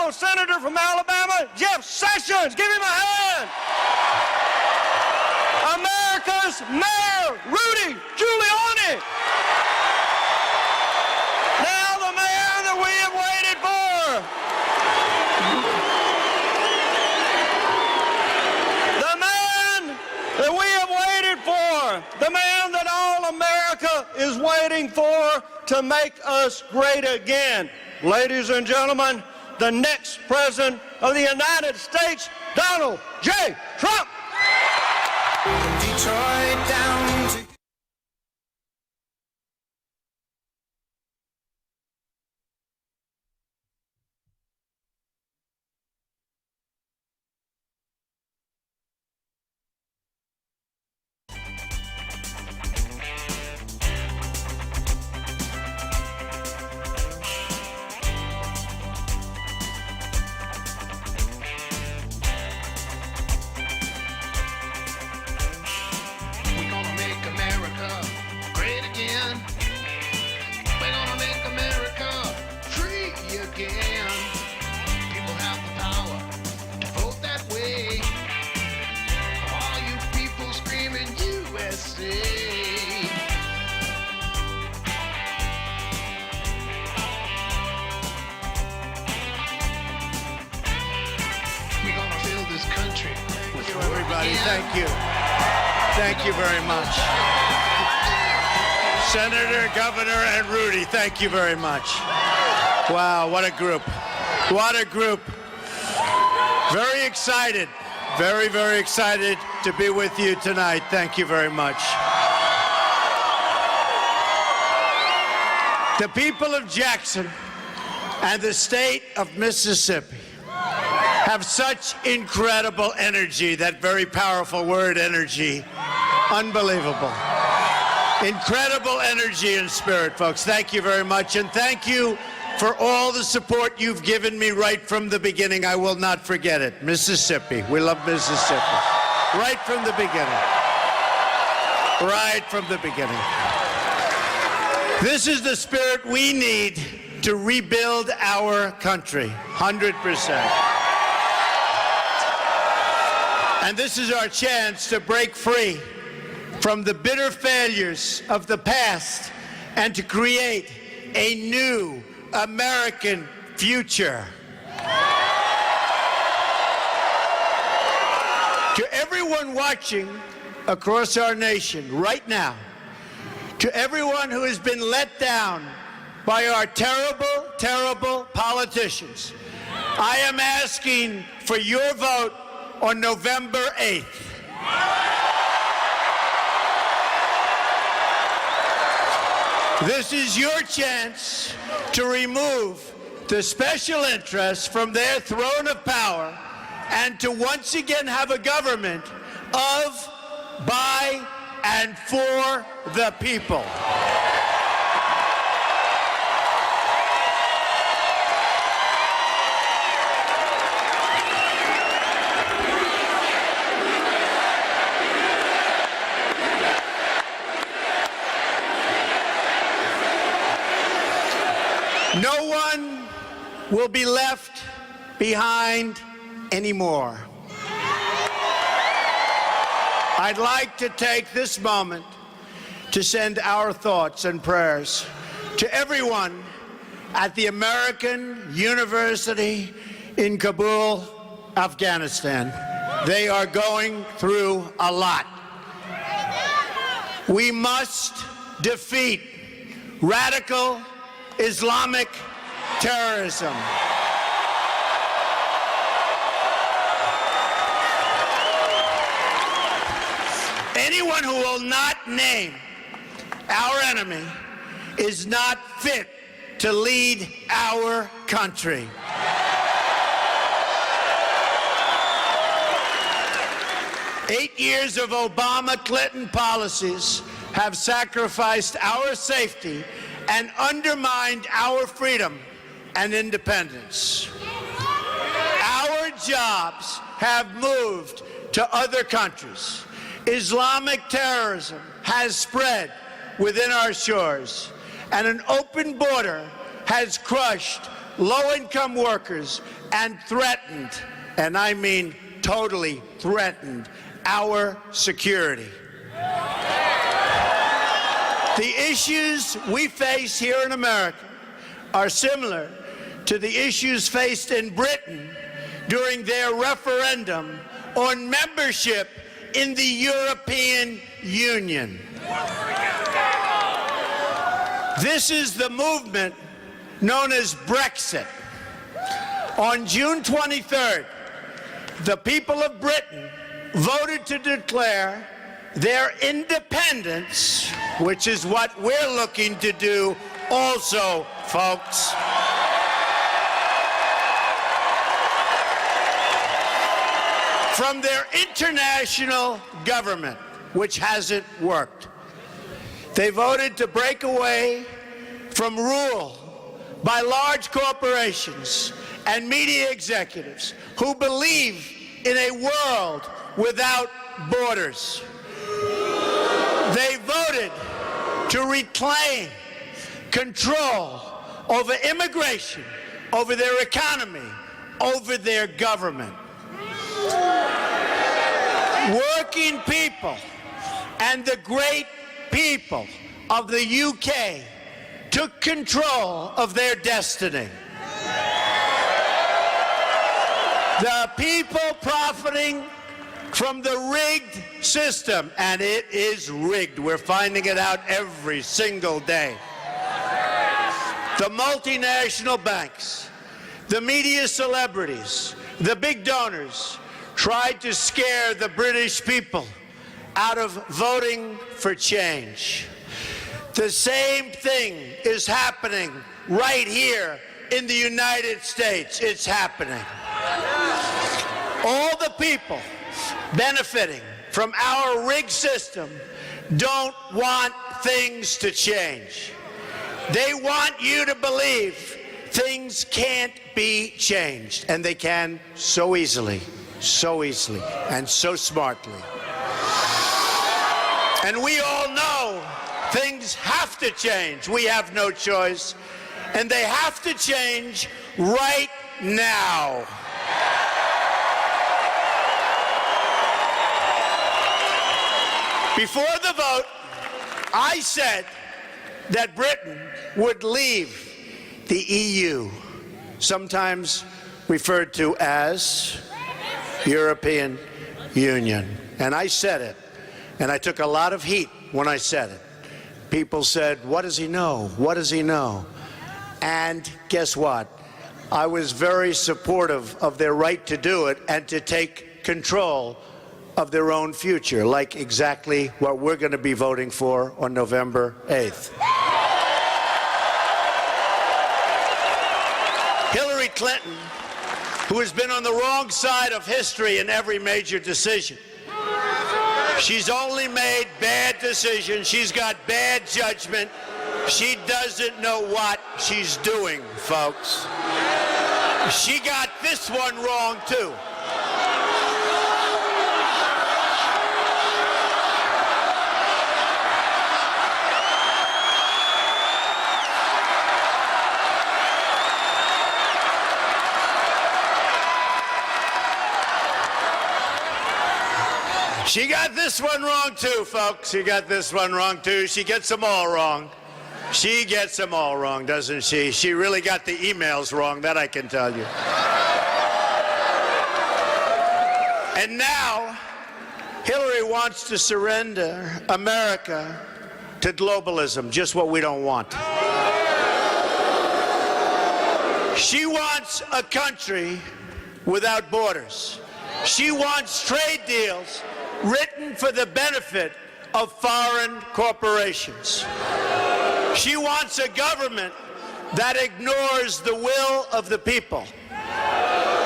congressional senator from Alabama, Jeff Sessions. Give him a hand. America's Mayor, Rudy Giuliani. Now the mayor that we have waited for. The man that we have waited for. The man that all America is waiting for to make us great again. Ladies and gentlemen, the next president of the United States, Donald J. Trump. Detroit down to Thank you. Thank you very much. Senator, Governor, and Rudy, thank you very much. Wow, what a group. What a group. Very excited. Very, very excited to be with you tonight. Thank you very much. The people of Jackson and the state of Mississippi have such incredible energy, that very powerful word, energy. Unbelievable. Incredible energy and spirit, folks. Thank you very much, and thank you for all the support you've given me right from the beginning. I will not forget it. Mississippi. We love Mississippi. Right from the beginning. Right from the beginning. This is the spirit we need to rebuild our country. 100%. And this is our chance to break free from the bitter failures of the past and to create a new American future. To everyone watching across our nation right now, to everyone who has been let down by our terrible, terrible politicians, I am asking for your vote on November 8th. This is your chance to remove the special interests from their throne of power and to once again have a government of, by, and for the people. No one will be left behind anymore. I'd like to take this moment to send our thoughts and prayers to everyone at the American University in Kabul, Afghanistan. They are going through a lot. We must defeat radical Islamic terrorism. Anyone who will not name our enemy is not fit to lead our country. Eight years of Obama-Clinton policies have sacrificed our safety and undermined our freedom and independence. Our jobs have moved to other countries. Islamic terrorism has spread within our shores, and an open border has crushed low-income workers and threatened, and I mean totally threatened, our security. The issues we face here in America are similar to the issues faced in Britain during their referendum on membership in the European Union. This is the movement known as Brexit. On June 23rd, the people of Britain voted to declare their independence, which is what we're looking to do also, folks. From their international government, which hasn't worked. They voted to break away from rule by large corporations and media executives who believe in a world without borders. They voted to reclaim control over immigration, over their economy, over their government. Working people and the great people of the UK took control of their destiny. The people profiting from the rigged system, and it is rigged. We're finding it out every single day. The multinational banks, the media celebrities, the big donors tried to scare the British people out of voting for change. The same thing is happening right here in the United States. It's happening. All the people benefiting from our rigged system don't want things to change. They want you to believe things can't be changed, and they can so easily, and so smartly. And we all know things have to change. We have no choice, and they have to change right now. Before the vote, I said that Britain would leave the EU, sometimes referred to as European Union. And I said it, and I took a lot of heat when I said it. People said, what does he know? What does he know? And guess what? I was very supportive of their right to do it and to take control of their own future, like exactly what we're going to be voting for on November 8th. Hillary Clinton, who has been on the wrong side of history in every major decision. She's only made bad decisions. She's got bad judgment. She doesn't know what she's doing, folks. She got this one wrong, too. She got this one wrong, too, folks. She got this one wrong, too. She gets them all wrong. She gets them all wrong, doesn't she? She really got the emails wrong, that I can tell you. And now, Hillary wants to surrender America to globalism, just what we don't want. She wants a country without borders. She wants trade deals written for the benefit of foreign corporations. She wants a government that ignores the will of the people.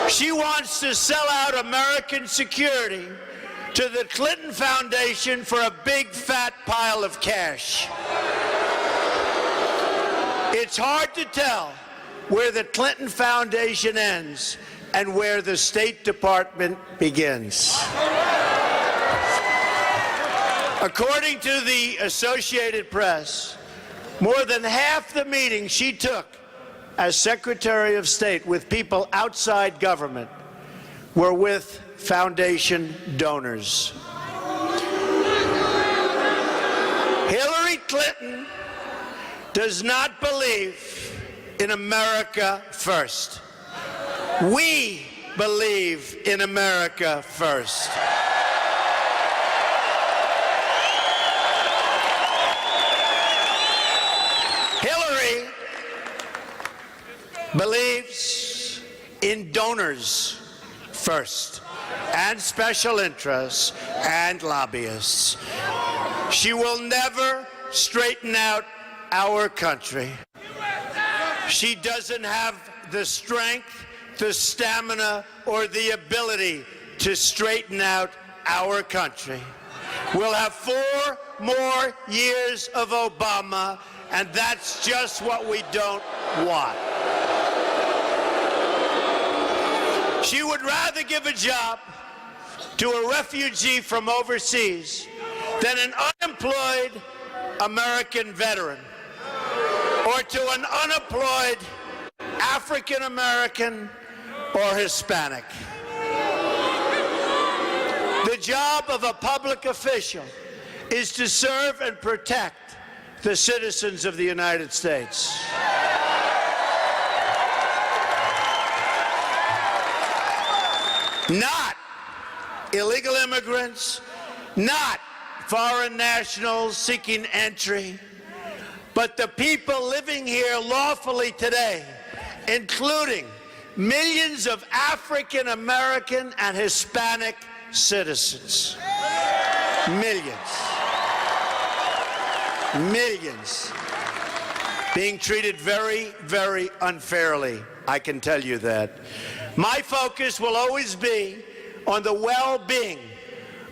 She wants to sell out American security to the Clinton Foundation for a big fat pile of cash. It's hard to tell where the Clinton Foundation ends and where the State Department begins. According to the Associated Press, more than half the meetings she took as Secretary of State with people outside government were with foundation donors. Hillary Clinton does not believe in America first. We believe in America first. Hillary believes in donors first, and special interests and lobbyists. She will never straighten out our country. She doesn't have the strength, the stamina, or the ability to straighten out our country. We'll have 4 more years of Obama, and that's just what we don't want. She would rather give a job to a refugee from overseas than an unemployed American veteran, or to an unemployed African American or Hispanic. The job of a public official is to serve and protect the citizens of the United States. Not illegal immigrants, not foreign nationals seeking entry, but the people living here lawfully today, including millions of African American and Hispanic citizens. Millions. Millions. Being treated very, very unfairly, I can tell you that. My focus will always be on the well-being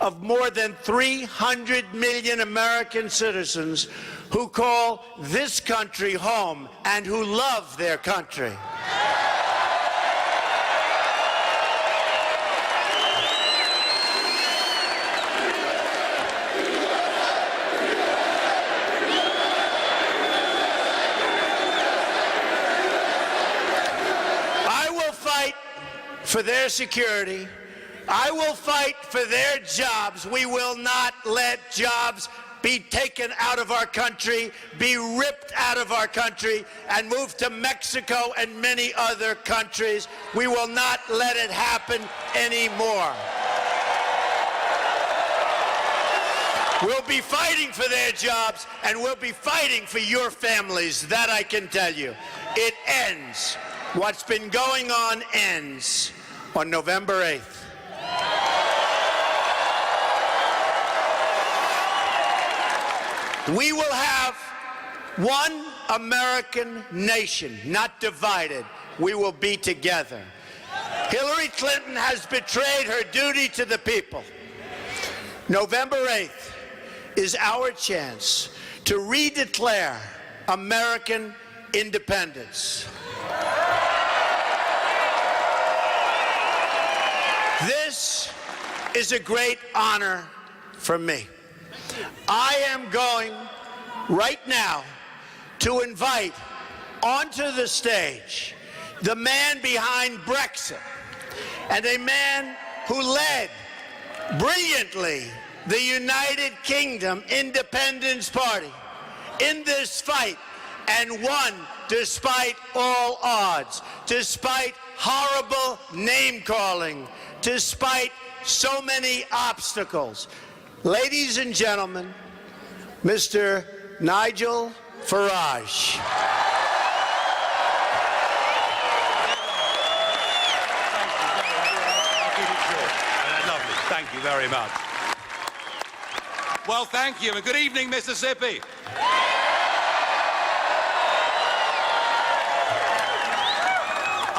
of more than 300 million American citizens who call this country home and who love their country. I will fight for their security. I will fight for their jobs. We will not let jobs be taken out of our country, be ripped out of our country, and moved to Mexico and many other countries. We will not let it happen anymore. We'll be fighting for their jobs, and we'll be fighting for your families. That I can tell you. It ends. What's been going on ends on November 8th. We will have one American nation, not divided. We will be together. Hillary Clinton has betrayed her duty to the people. November 8th is our chance to redeclare American independence. This is a great honor for me. I am going right now to invite onto the stage the man behind Brexit and a man who led brilliantly the United Kingdom Independence Party in this fight and won despite all odds, despite horrible name-calling, despite so many obstacles. Ladies and gentlemen, Mr. Nigel Farage. Lovely. Thank you very much. Well, thank you, and good evening, Mississippi.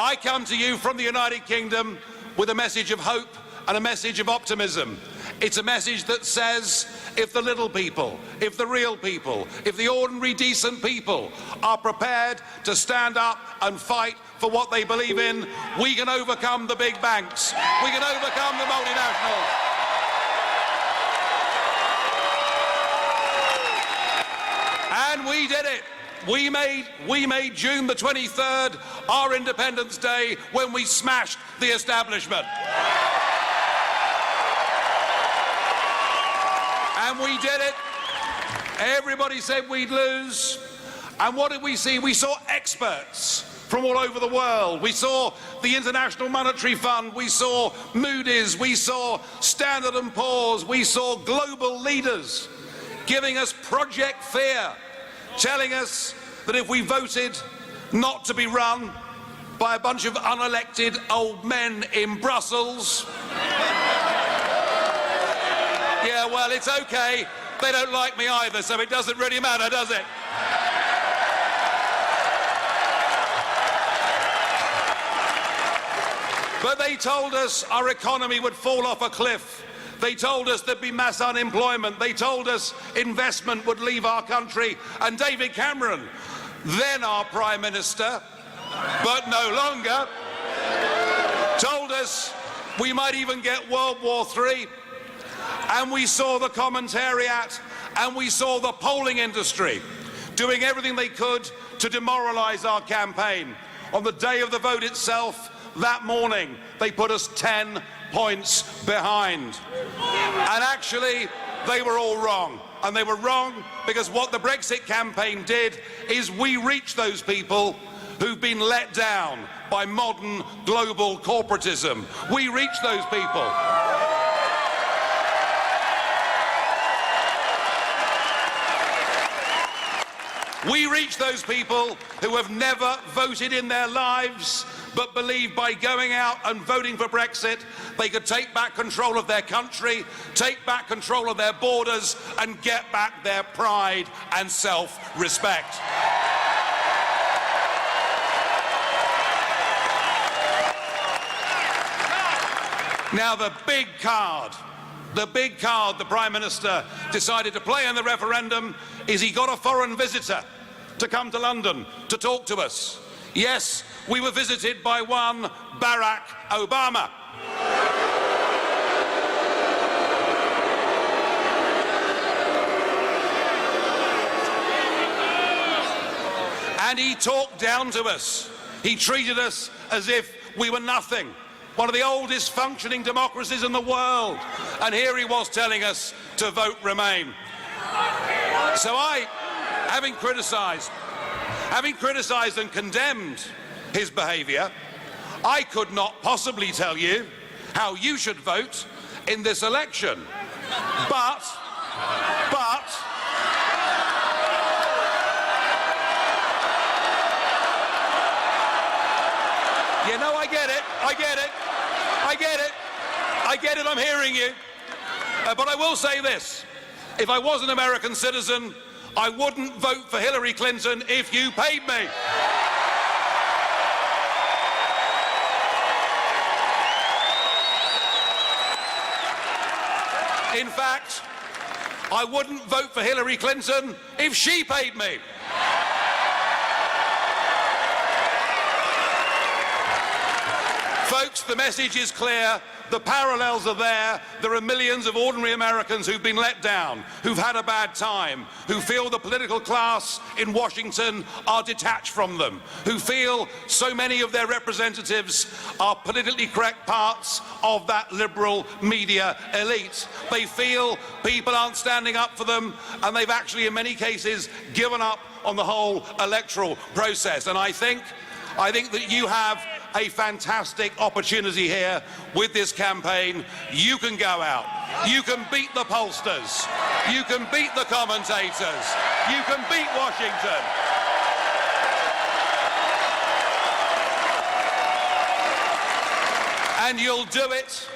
I come to you from the United Kingdom with a message of hope and a message of optimism. It's a message that says if the little people, if the real people, if the ordinary decent people are prepared to stand up and fight for what they believe in, we can overcome the big banks. We can overcome the multinationals. And we did it. we made June the 23rd our Independence Day when we smashed the establishment. And we did it. Everybody said we'd lose. And what did we see? We saw experts from all over the world. We saw the International Monarchy Fund. We saw Moody's. We saw Standard & Poor's. We saw global leaders giving us Project Fear, telling us that if we voted not to be run by a bunch of unelected old men in Brussels, yeah, well, it's okay. They don't like me either, so it doesn't really matter, does it? But they told us our economy would fall off a cliff. They told us there'd be mass unemployment. They told us investment would leave our country. And David Cameron, then our Prime Minister, but no longer, told us we might even get World War III. And we saw the commentariat and we saw the polling industry doing everything they could to demoralise our campaign. On the day of the vote itself, that morning, they put us 10 points behind. And actually, they were all wrong. And they were wrong because what the Brexit campaign did is we reached those people who've been let down by modern global corporatism. We reached those people. We reach those people who have never voted in their lives, but believe by going out and voting for Brexit, they could take back control of their country, take back control of their borders, and get back their pride and self-respect. Now, the big card the Prime Minister decided to play in the referendum is he got a foreign visitor to come to London to talk to us. Yes, we were visited by one Barack Obama. And he talked down to us. He treated us as if we were nothing. One of the oldest functioning democracies in the world. And here he was telling us to vote Remain. So I, having criticised and condemned his behaviour, I could not possibly tell you how you should vote in this election. But, you know, I get it, I'm hearing you. But I will say this, if I was an American citizen, I wouldn't vote for Hillary Clinton if you paid me. In fact, I wouldn't vote for Hillary Clinton if she paid me. Folks, the message is clear. The parallels are there. There are millions of ordinary Americans who've been let down, who've had a bad time, who feel the political class in Washington are detached from them, who feel so many of their representatives are politically correct parts of that liberal media elite. They feel people aren't standing up for them, and they've actually, in many cases, given up on the whole electoral process. And I think that you have a fantastic opportunity here with this campaign. You can go out. You can beat the pollsters. You can beat the commentators. You can beat Washington. And you'll do it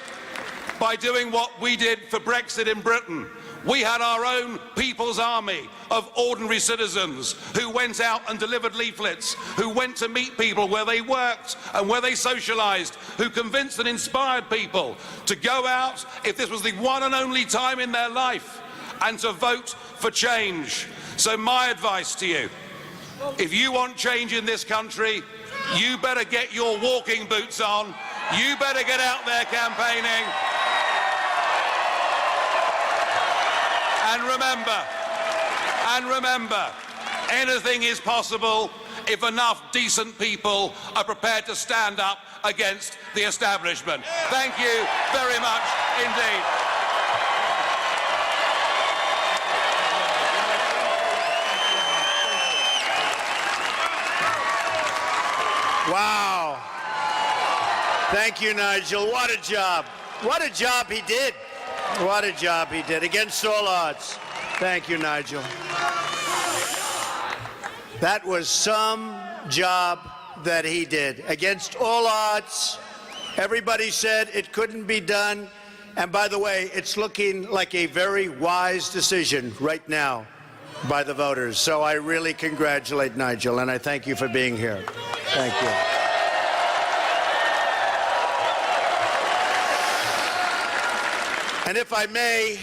by doing what we did for Brexit in Britain. We had our own People's Army of ordinary citizens who went out and delivered leaflets, who went to meet people where they worked and where they socialised, who convinced and inspired people to go out, if this was the one and only time in their life, and to vote for change. So my advice to you, if you want change in this country, you better get your walking boots on, you better get out there campaigning. And remember, Anything is possible if enough decent people are prepared to stand up against the establishment. Thank you very much indeed. Wow. Thank you, Nigel. What a job. What a job he did. What a job he did against all odds. Thank you, Nigel. That was some job that he did against all odds. Everybody said it couldn't be done. And by the way, it's looking like a very wise decision right now by the voters. So I really congratulate Nigel, and I thank you for being here. Thank you. And if I may,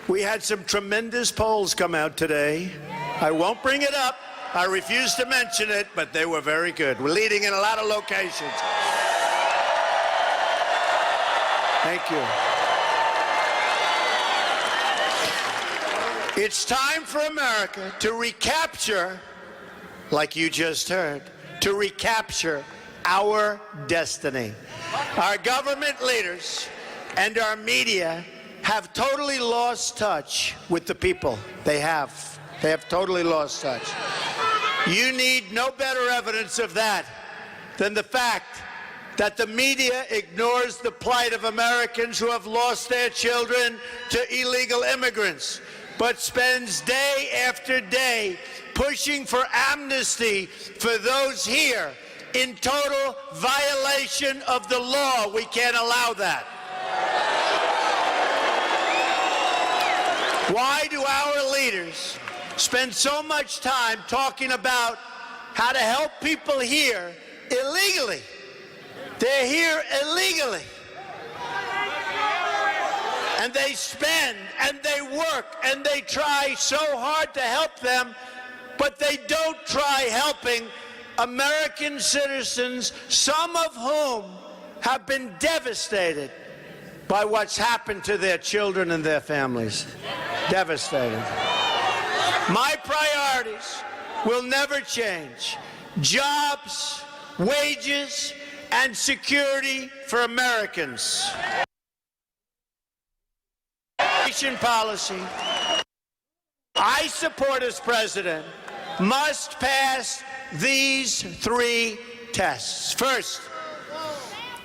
we had some tremendous polls come out today. I won't bring it up. I refuse to mention it, but they were very good. We're leading in a lot of locations. Thank you. It's time for America to recapture, like you just heard, to recapture our destiny. Our government leaders and our media have totally lost touch with the people. They have. They have totally lost touch. You need no better evidence of that than the fact that the media ignores the plight of Americans who have lost their children to illegal immigrants, but spends day after day pushing for amnesty for those here in total violation of the law. We can't allow that. Why do our leaders spend so much time talking about how to help people here illegally? They're here illegally. And they spend and they work and they try so hard to help them, but they don't try helping American citizens, some of whom have been devastated by what's happened to their children and their families. Devastated. My priorities will never change. Jobs, wages, and security for Americans. Immigration policy I support as president must pass these three tests. First,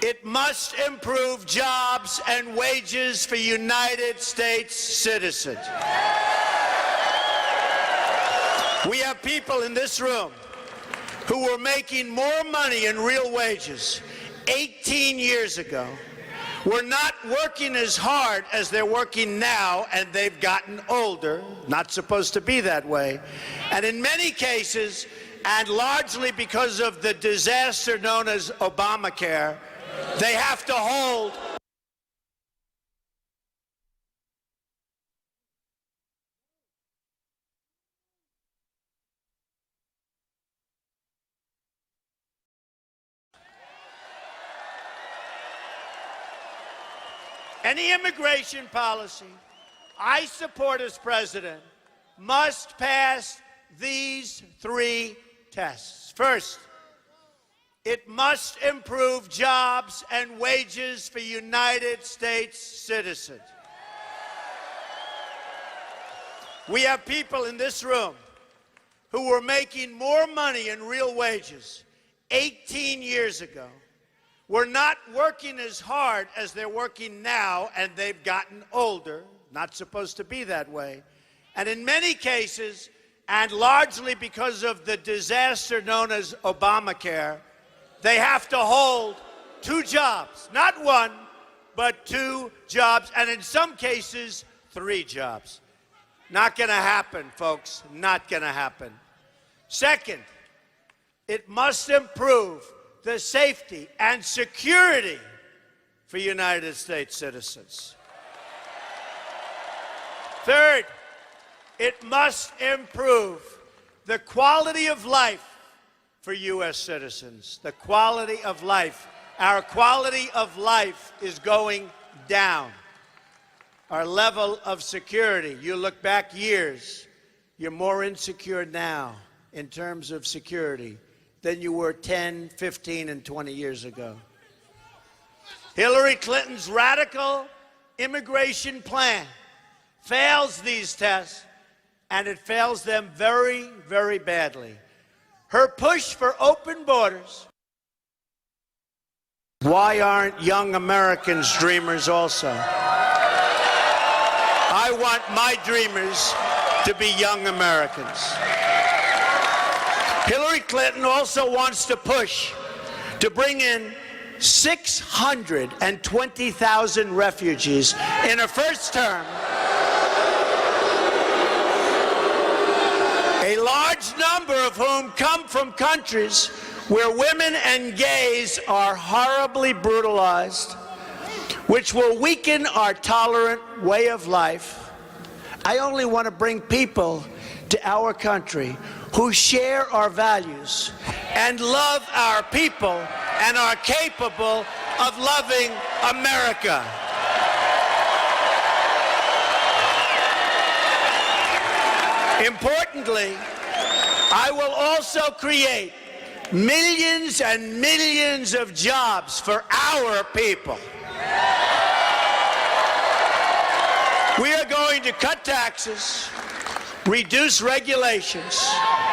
it must improve jobs and wages for United States citizens. We have people in this room who were making more money in real wages 18 years ago, were not working as hard as they're working now, and they've gotten older. Not supposed to be that way. And in many cases, and largely because of the disaster known as Obamacare, they have to hold any immigration policy I support as president must pass these three tests. First, it must improve jobs and wages for United States citizens. We have people in this room who were making more money in real wages 18 years ago, were not working as hard as they're working now, and they've gotten older. Not supposed to be that way. And in many cases, and largely because of the disaster known as Obamacare, they have to hold two jobs. Not one, but two jobs, and in some cases, three jobs. Not going to happen, folks. Not going to happen. Second, it must improve the safety and security for United States citizens. Third, it must improve the quality of life for U.S. citizens. The quality of life. Our quality of life is going down. Our level of security, you look back years, you're more insecure now in terms of security than you were 10, 15, and 20 years ago. Hillary Clinton's radical immigration plan fails these tests, and it fails them very, very badly. Her push for open borders. Why aren't young Americans dreamers also? I want my dreamers to be young Americans. Hillary Clinton also wants to push to bring in 620,000 refugees in her first term. A large number of whom come from countries where women and gays are horribly brutalized, which will weaken our tolerant way of life. I only want to bring people to our country who share our values and love our people and are capable of loving America. Importantly, I will also create millions and millions of jobs for our people. We are going to cut taxes, reduce regulations,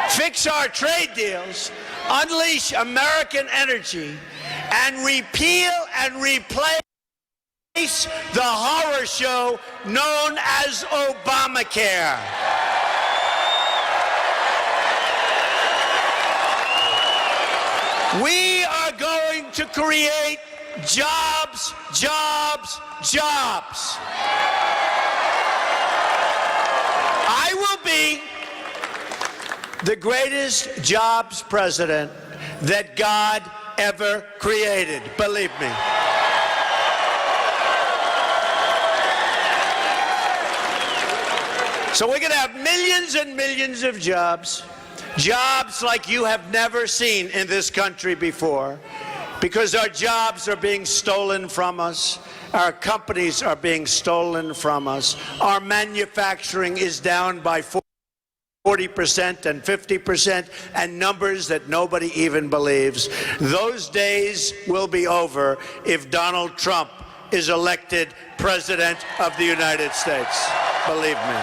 fix our trade deals, unleash American energy, and repeal and replace the horror show known as Obamacare. We are going to create jobs, jobs, jobs. I will be the greatest jobs president that God ever created, believe me. So we're going to have millions and millions of jobs. Jobs like you have never seen in this country before, because our jobs are being stolen from us. Our companies are being stolen from us. Our manufacturing is down by 40% and 50%, and numbers that nobody even believes. Those days will be over if Donald Trump is elected President of the United States. Believe me.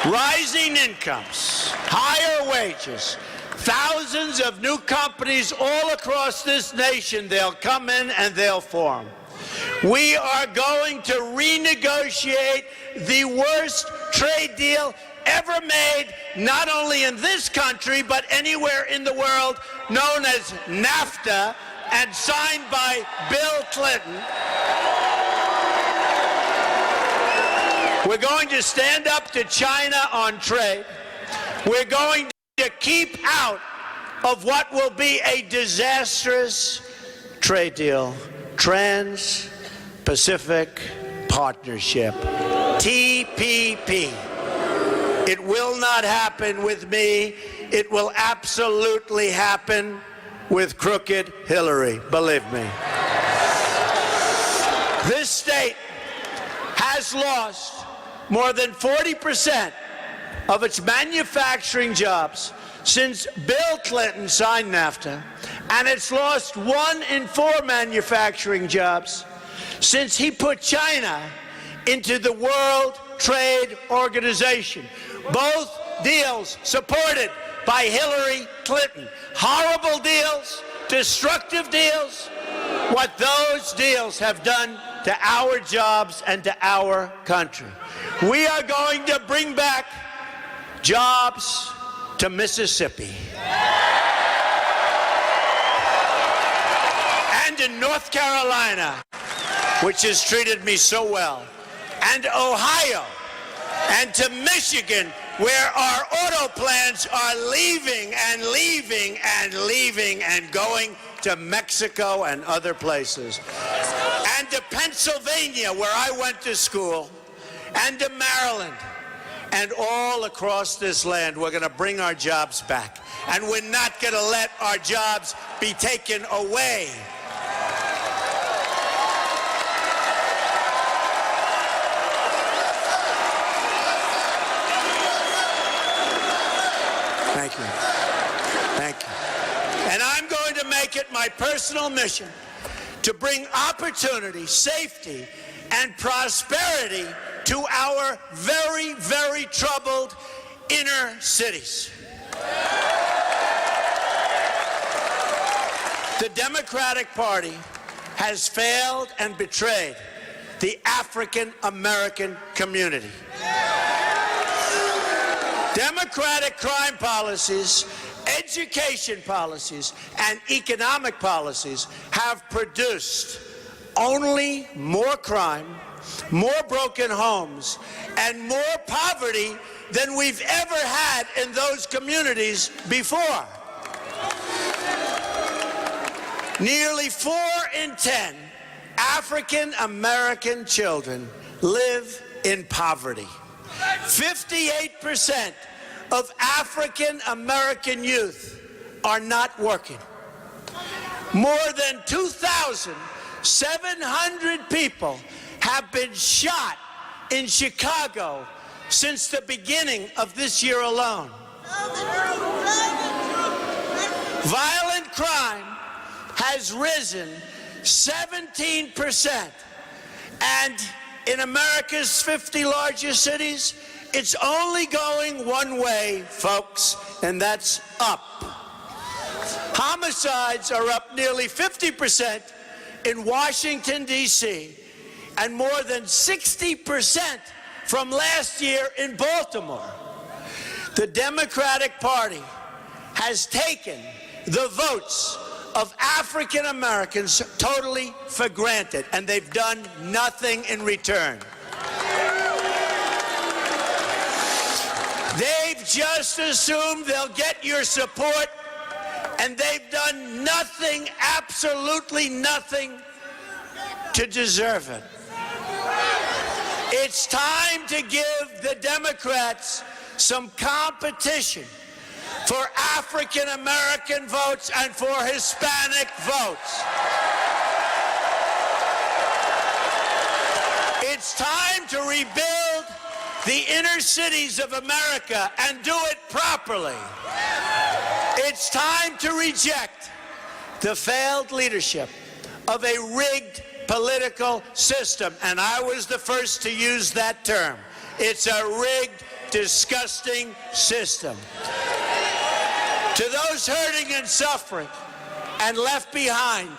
Rising incomes, higher wages, thousands of new companies all across this nation. They'll come in and they'll form. We are going to renegotiate the worst trade deal ever made, not only in this country, but anywhere in the world, known as NAFTA, and signed by Bill Clinton. We're going to stand up to China on trade. We're going to keep out of what will be a disastrous trade deal, Trans-Pacific Partnership, TPP. It will not happen with me. It will absolutely happen with crooked Hillary, believe me. This state has lost more than 40% of its manufacturing jobs since Bill Clinton signed NAFTA, and it's lost 1 in 4 manufacturing jobs since he put China into the World Trade Organization. Both deals supported by Hillary Clinton. Horrible deals, destructive deals. What those deals have done to our jobs and to our country. We are going to bring back jobs to Mississippi. And in North Carolina, which has treated me so well, and Ohio, and to Michigan, where our auto plants are leaving and leaving and leaving and going to Mexico and other places. And to Pennsylvania, where I went to school, and to Maryland, and all across this land. We're going to bring our jobs back, and we're not going to let our jobs be taken away. Thank you. Thank you. And I'm going to make it my personal mission to bring opportunity, safety, and prosperity to our very, very troubled inner cities. The Democratic Party has failed and betrayed the African American community. Democratic crime policies, education policies, and economic policies have produced only more crime, more broken homes, and more poverty than we've ever had in those communities before. Nearly 4 in 10 African American children live in poverty. 58% of African American youth are not working. More than 2,700 people have been shot in Chicago since the beginning of this year alone. Violent crime has risen 17%, and in America's 50 largest cities, it's only going one way, folks, and that's up. Homicides are up nearly 50% in Washington, D.C., and more than 60% from last year in Baltimore. The Democratic Party has taken the votes of African Americans totally for granted, and they've done nothing in return. They've just assumed they'll get your support, and they've done nothing, absolutely nothing, to deserve it. It's time to give the Democrats some competition for African American votes and for Hispanic votes. It's time to rebuild the inner cities of America and do it properly. It's time to reject the failed leadership of a rigged political system, and I was the first to use that term. It's a rigged, disgusting system. To those hurting and suffering and left behind,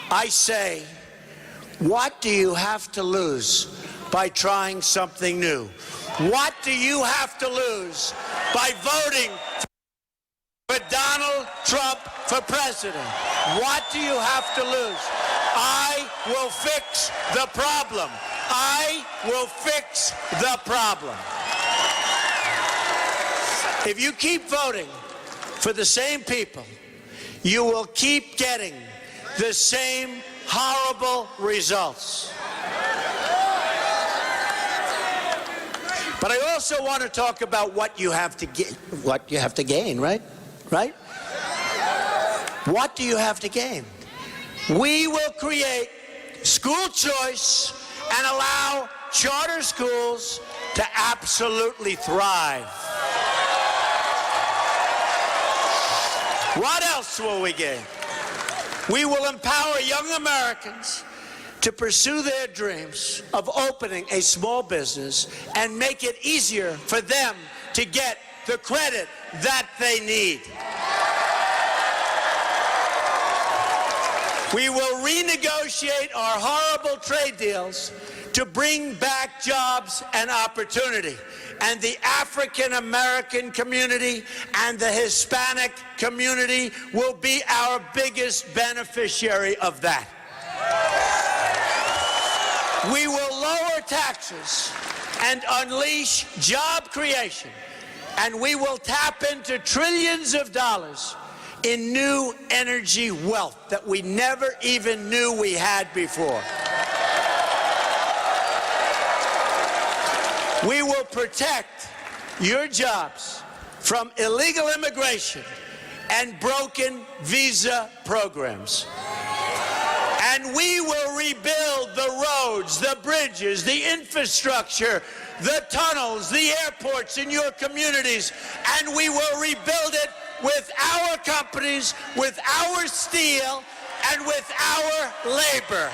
I say, what do you have to lose by trying something new? What do you have to lose by voting for Donald Trump for president? What do you have to lose? I will fix the problem. I will fix the problem. If you keep voting for the same people, you will keep getting the same horrible results. But I also want to talk about what you have to gain, right? Right? What do you have to gain? We will create school choice and allow charter schools to absolutely thrive. What else will we gain? We will empower young Americans to pursue their dreams of opening a small business and make it easier for them to get the credit that they need. We will renegotiate our horrible trade deals to bring back jobs and opportunity. And the African American community and the Hispanic community will be our biggest beneficiary of that. We will lower taxes and unleash job creation, and we will tap into trillions of dollars in new energy wealth that we never even knew we had before. We will protect your jobs from illegal immigration and broken visa programs. And and we will rebuild the roads, the bridges, the infrastructure, the tunnels, the airports in your communities, and we will rebuild it with our companies, with our steel, and with our labor.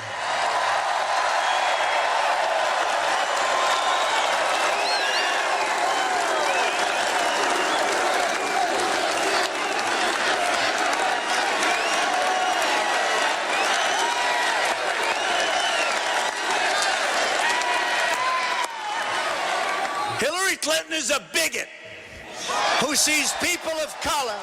Hillary Clinton is a bigot who sees people of color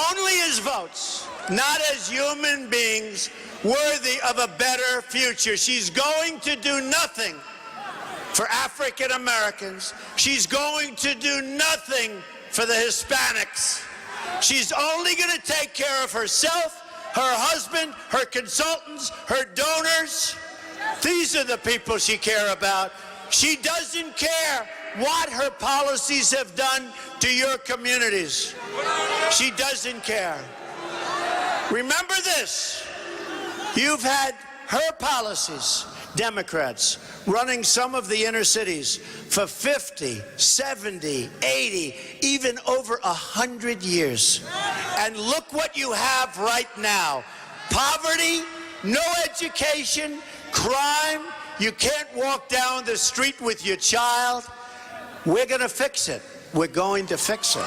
only as votes, not as human beings worthy of a better future. She's going to do nothing for African Americans. She's going to do nothing for the Hispanics. She's only going to take care of herself, her husband, her consultants, her donors. These are the people she cares about. She doesn't care what her policies have done to your communities. She doesn't care. Remember this. You've had her policies, Democrats, running some of the inner cities for 50, 70, 80, even over 100 years. And look what you have right now. Poverty, no education, crime, you can't walk down the street with your child. We're going to fix it. We're going to fix it.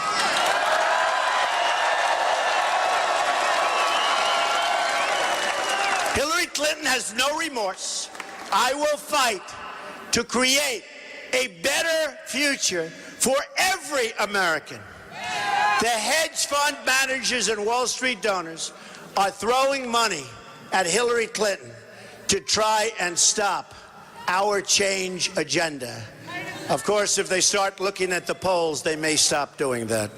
Hillary Clinton has no remorse. I will fight to create a better future for every American. The hedge fund managers and Wall Street donors are throwing money at Hillary Clinton to try and stop our change agenda. Of course, if they start looking at the polls, they may stop doing that.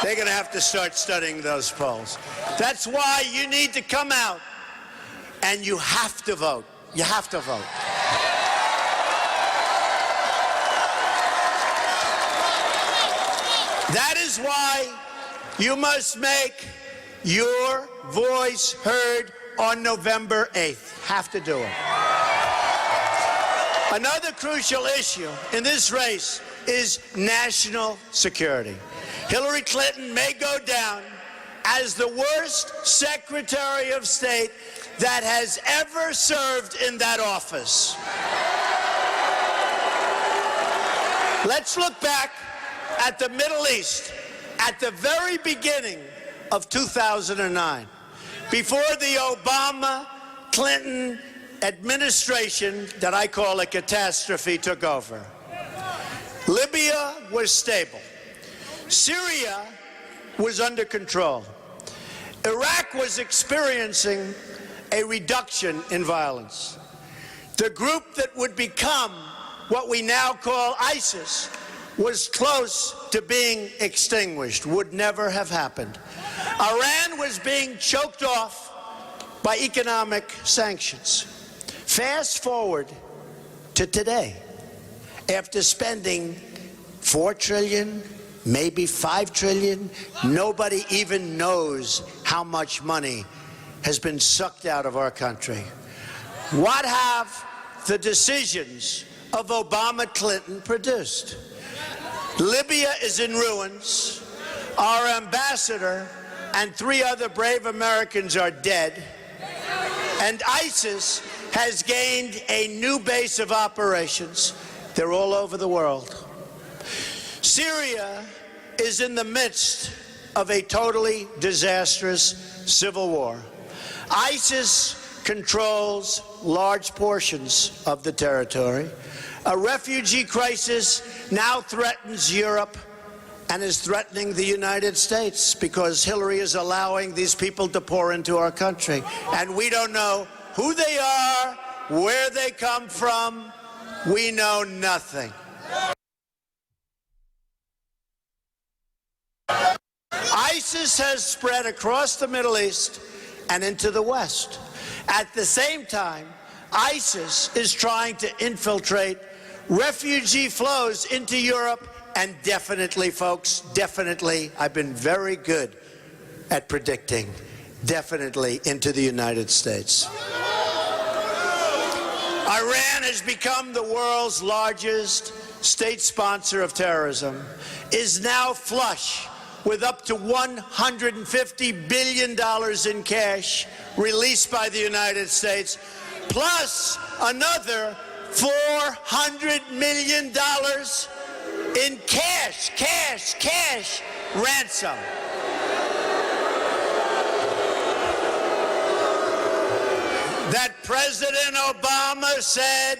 They're going to have to start studying those polls. That's why you need to come out and you have to vote. You have to vote. That is why you must make your voice heard on November 8th. Have to do it. Another crucial issue in this race is national security. Hillary Clinton may go down as the worst Secretary of State that has ever served in that office. Let's look back at the Middle East at the very beginning of 2009, before the Obama-Clinton administration that I call a catastrophe took over. Libya was stable. Syria was under control. Iraq was experiencing a reduction in violence. The group that would become what we now call ISIS was close to being extinguished, would never have happened. Iran was being choked off by economic sanctions. Fast forward to today, after spending $4 trillion, maybe $5 trillion, nobody even knows how much money has been sucked out of our country. What have the decisions of Obama-Clinton produced? Libya is in ruins. Our ambassador and 3 other brave Americans are dead. And ISIS has gained a new base of operations. They're all over the world. Syria is in the midst of a totally disastrous civil war. ISIS controls large portions of the territory. A refugee crisis now threatens Europe and is threatening the United States because Hillary is allowing these people to pour into our country. And we don't know who they are, where they come from. We know nothing. ISIS has spread across the Middle East and into the West. At the same time, ISIS is trying to infiltrate refugee flows into Europe and definitely, folks, definitely, I've been very good at predicting, definitely into the United States. Iran has become the world's largest state sponsor of terrorism, is now flush with up to $150 billion in cash released by the United States, plus another $400 million in cash ransom. That President Obama said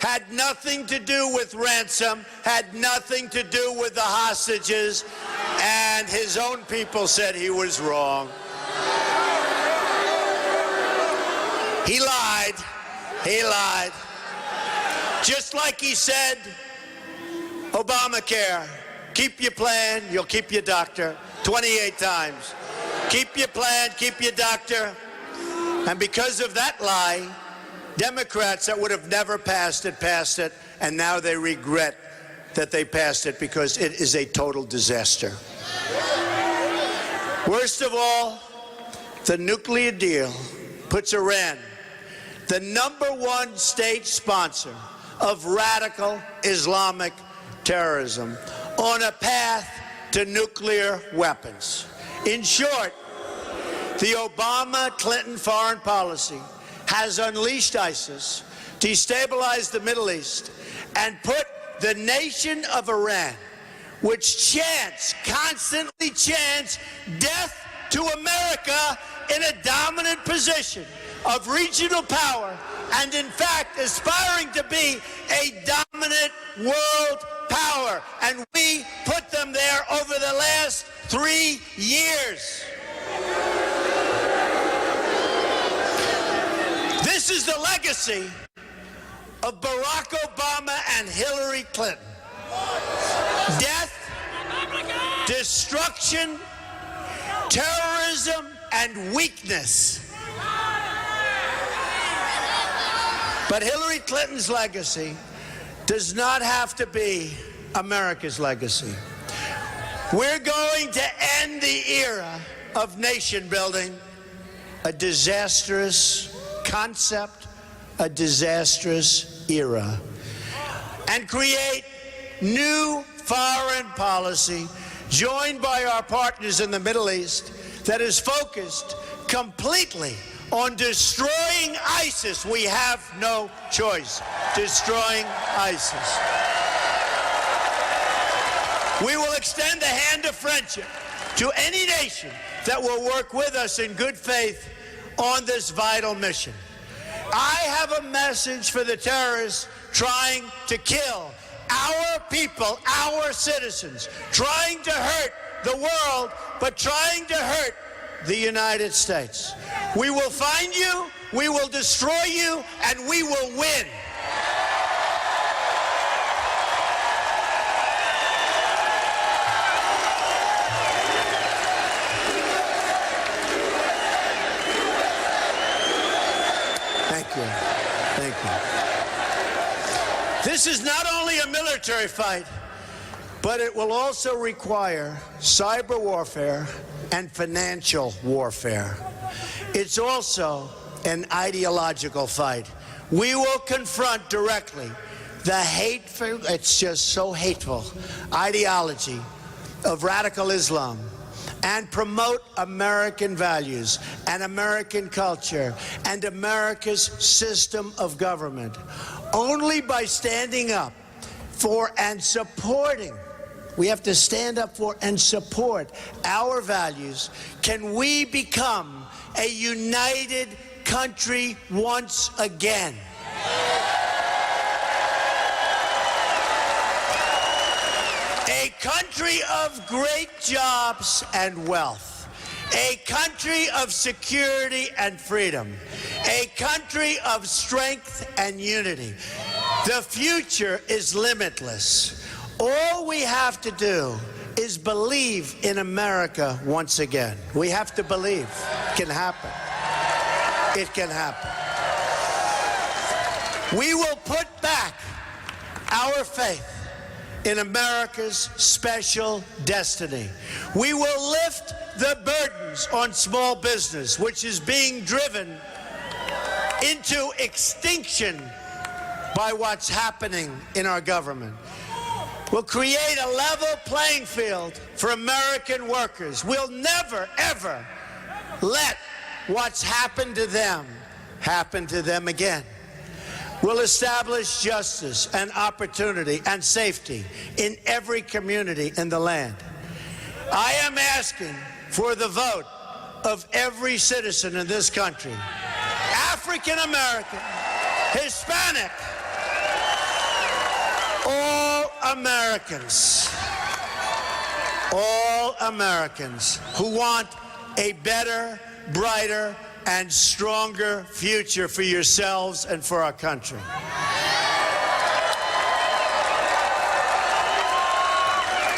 had nothing to do with ransom, had nothing to do with the hostages, and his own people said he was wrong. He lied. He lied. Just like he said, Obamacare, keep your plan, you'll keep your doctor, 28 times. Keep your plan, keep your doctor. And because of that lie, Democrats that would have never passed it, and now they regret that they passed it because it is a total disaster. Worst of all, the nuclear deal puts Iran, the #1 state sponsor of radical Islamic terrorism, on a path to nuclear weapons. In short, the Obama-Clinton foreign policy has unleashed ISIS, destabilized the Middle East, and put the nation of Iran, which constantly chants death to America, in a dominant position of regional power, and in fact aspiring to be a dominant world power. And we put them there over the last 3 years. This is the legacy of Barack Obama and Hillary Clinton. Death, destruction, terrorism, and weakness. But Hillary Clinton's legacy does not have to be America's legacy. We're going to end the era of nation building, a disastrous concept, a disastrous era, and create new foreign policy joined by our partners in the Middle East that is focused completely on destroying ISIS. We have no choice. Destroying ISIS. We will extend the hand of friendship to any nation that will work with us in good faith on this vital mission. I have a message for the terrorists trying to kill our people, our citizens, trying to hurt the world, but trying to hurt the United States. We will find you, we will destroy you, and we will win. Thank you. Thank you. This is not only a military fight, but it will also require cyber warfare and financial warfare. It's also an ideological fight. We will confront directly the hateful, it's just so hateful, ideology of radical Islam and promote American values and American culture and America's system of government. Only by standing up for and supporting, we have to stand up for and support our values, can we become a united country once again. A country of great jobs and wealth. A country of security and freedom. A country of strength and unity. The future is limitless. All we have to do is believe in America once again. We have to believe. It can happen. It can happen. We will put back our faith in America's special destiny. We will lift the burdens on small business, which is being driven into extinction by what's happening in our government. We'll create a level playing field for American workers. We'll never, ever let what's happened to them happen to them again. We'll establish justice and opportunity and safety in every community in the land. I am asking for the vote of every citizen in this country, African American, Hispanic, all Americans who want a better, brighter, and stronger future for yourselves and for our country.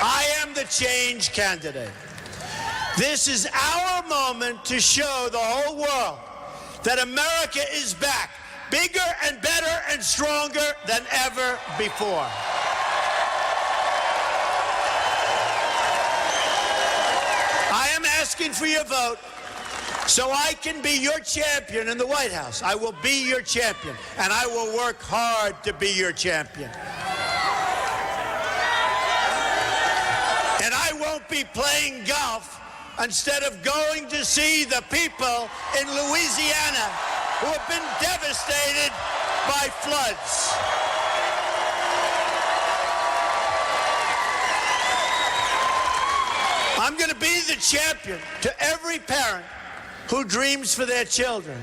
I am the change candidate. This is our moment to show the whole world that America is back, bigger and better and stronger than ever before. I am asking for your vote so I can be your champion in the White House. I will be your champion, and I will work hard to be your champion. And I won't be playing golf instead of going to see the people in Louisiana who have been devastated by floods. I'm going to be the champion to every parent who dreams for their children,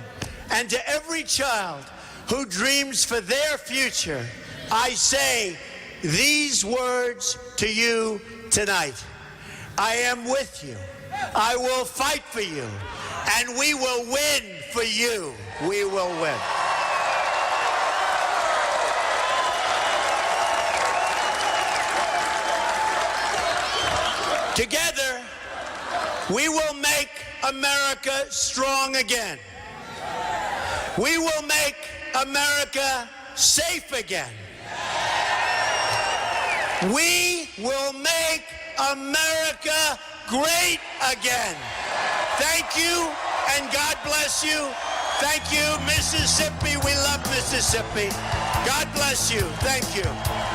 and to every child who dreams for their future. I say these words to you tonight. I am with you. I will fight for you, and we will win for you. We will win. Together, we will make America strong again. We will make America safe again. We will make America great again. Thank you, and God bless you. Thank you, Mississippi. We love Mississippi. God bless you. Thank you.